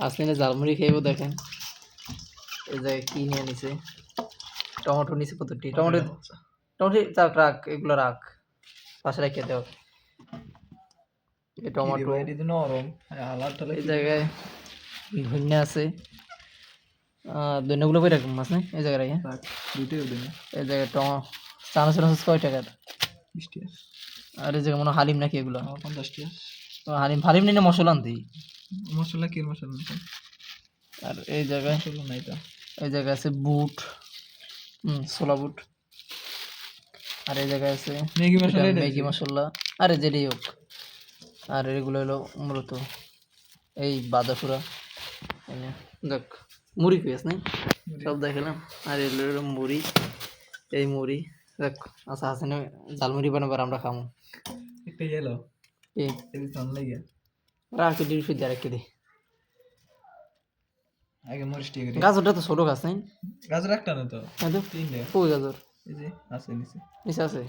আসলে ঝালমুড়ি খেয়েও দেখেন এই জায়গায় কি নিয়ে নিছে টমেটো নিছে কতটি টমেটো টমেটো রাখ রাখ এগুলো রাখ পাশে রেখে দাও এই টমেটো এই জায়গায় ধনিয়া আছে ধনিয়াগুলো কই রাখবো মাছ নাই এই জায়গায় রাখি এই জায়গায় চানা চানা কয় টাকার 20 টাকা আর এই জায়গায় মনে হয় হালিম নাকি এগুলো 50 টাকা হালিম হালিম নিয়ে মশলা আনতি মশলা কি মশলা আর এই জায়গায় মশলা নাই তো এই জায়গায় আছে বুট ছোলা বুট আর এই জায়গায় আছে ম্যাগি মশলা ম্যাগি মশলা আরে যেটাই হোক আর এগুলো হলো মূলত এই বাদাপুরা দেখ মুড়ি পেঁয়াজ নাই সব দেখালাম আর এগুলো হলো মুড়ি এই মুড়ি দেখ আচ্ছা হাসিনে ঝালমুড়ি বানাবার আমরা খামো একটা গেলো এই সান লাগে রাখি ডিশ দিয়ে রেখে দে আগে মরিচ টিকে গাজরটা তো ছোট গাছ নাই গাজর একটা না তো হ্যাঁ তো তিনটে কই গাজর এই যে আছে নিচে নিচে আছে